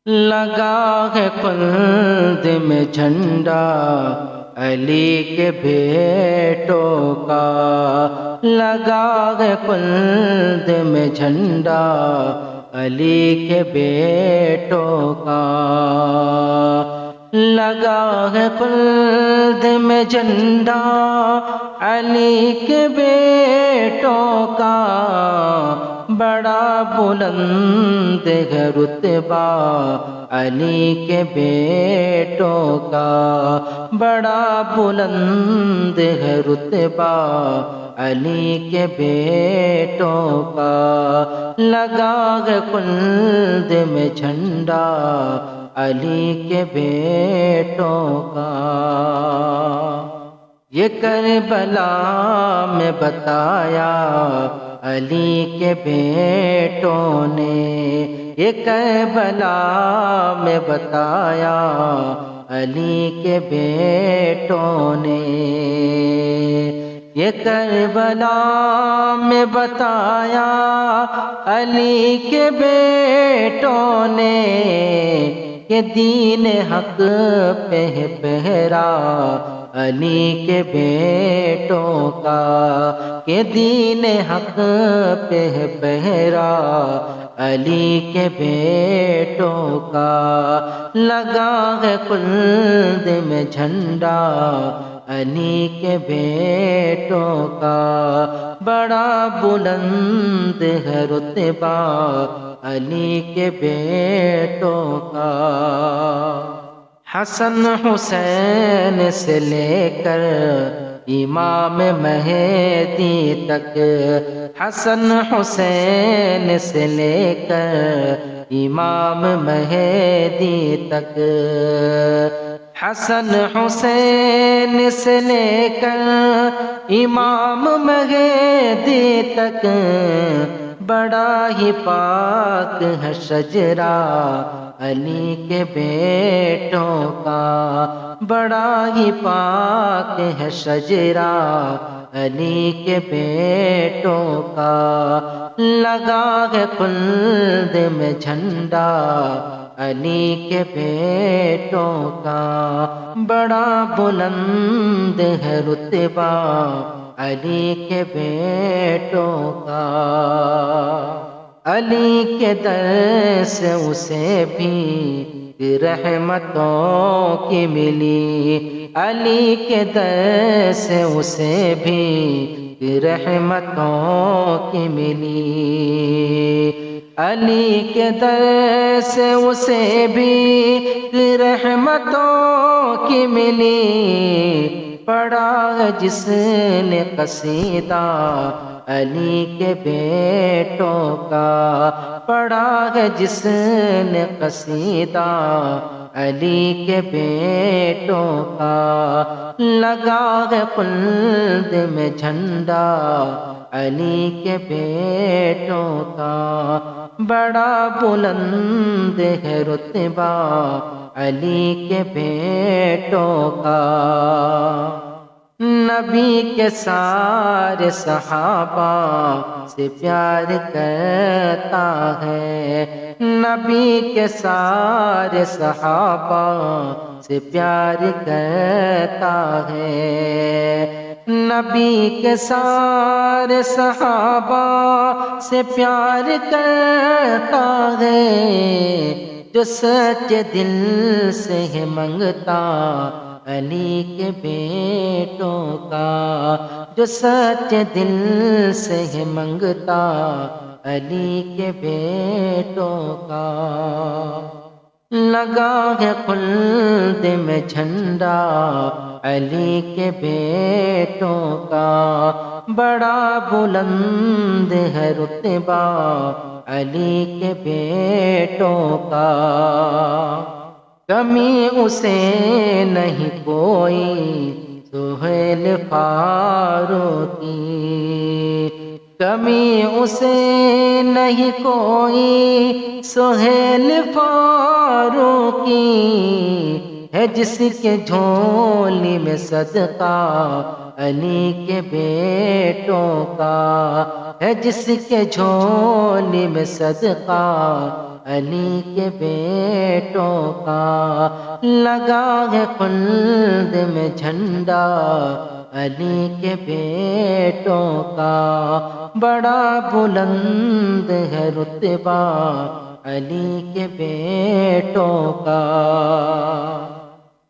لگا ہے خلد میں جھنڈا علی کے بیٹوں کا، لگا ہے خلد میں جھنڈا علی کے بیٹوں کا، لگا ہے خلد میں جھنڈا علی کے بیٹوں کا، بڑا بلند ہے رتبہ علی کے بیٹوں کا، بڑا بلند ہے رتبہ علی کے بیٹوں کا، لگا ہے خلد میں جھنڈا علی کے بیٹوں کا۔ یہ کربلا میں بتایا علی کے بیٹوں نے، یہ کربلا میں بتایا علی کے بیٹوں نے، یہ کربلا میں بتایا علی کے بیٹوں نے، کہ دین حق پہ ہے پہرا علی کے بیٹوں کا، کہ دین حق پہ ہے پہرا علی کے بیٹوں کا، لگا ہے خلد میں جھنڈا علی کے بیٹوں کا، بڑا بلند ہے رتبہ علی کے بیٹوں کا۔ حسن حسین سے لے کر امام مہدی تک، حسن حسین سے لے کر امام مہدی تک، حسن حسین سے لے کر امام مہدی تک، بڑا ہی پاک ہے شجرہ علی کے بیٹوں کا، بڑا ہی پاک ہے شجرہ علی کے بیٹوں کا، لگا ہے خلد میں جھنڈا علی کے بیٹوں کا، بڑا بلند ہے رتبہ علی کے بیٹوں کا، علی کے در سے اسے بھی رحمتوں کی ملی، علی کے در سے اسے بھی رحمتوں کی ملی، علی کے در سے اسے بھی رحمتوں کی ملی، پڑھا جس نے قصیدہ علی کے بیٹوں کا، پڑھا ہے جس نے قصیدہ علی کے بیٹوں کا، لگا ہے خلد میں جھنڈا علی کے بیٹوں کا، بڑا بلند ہے رتبہ علی کے بیٹوں کا، نبی کے سارے صحابہ سے پیار کرتا ہے، نبی کے سارے صحابہ سے پیار کرتا ہے، نبی کے سارے صحابہ سے پیار کرتا ہے، جو سچے دل سے ہے منگتا علی کے بیٹوں کا، جو سچے دل سے ہے منگتا علی کے بیٹوں کا، لگا ہے خلد میں جھنڈا علی کے بیٹوں کا، بڑا بلند ہے رتبہ علی کے بیٹوں کا، کمی اسے نہیں کوئی سہیل فاروق کی، کمی اسے نہیں کوئی سہیل فاروق کی، ہے جس کے جھولی میں صدقہ علی کے بیٹوں کا، ہے جس کے جھولی میں صدقہ علی کے بیٹوں کا، لگا ہے خلد میں جھنڈا علی کے بیٹوں کا، بڑا بلند ہے رتبہ علی کے بیٹوں کا۔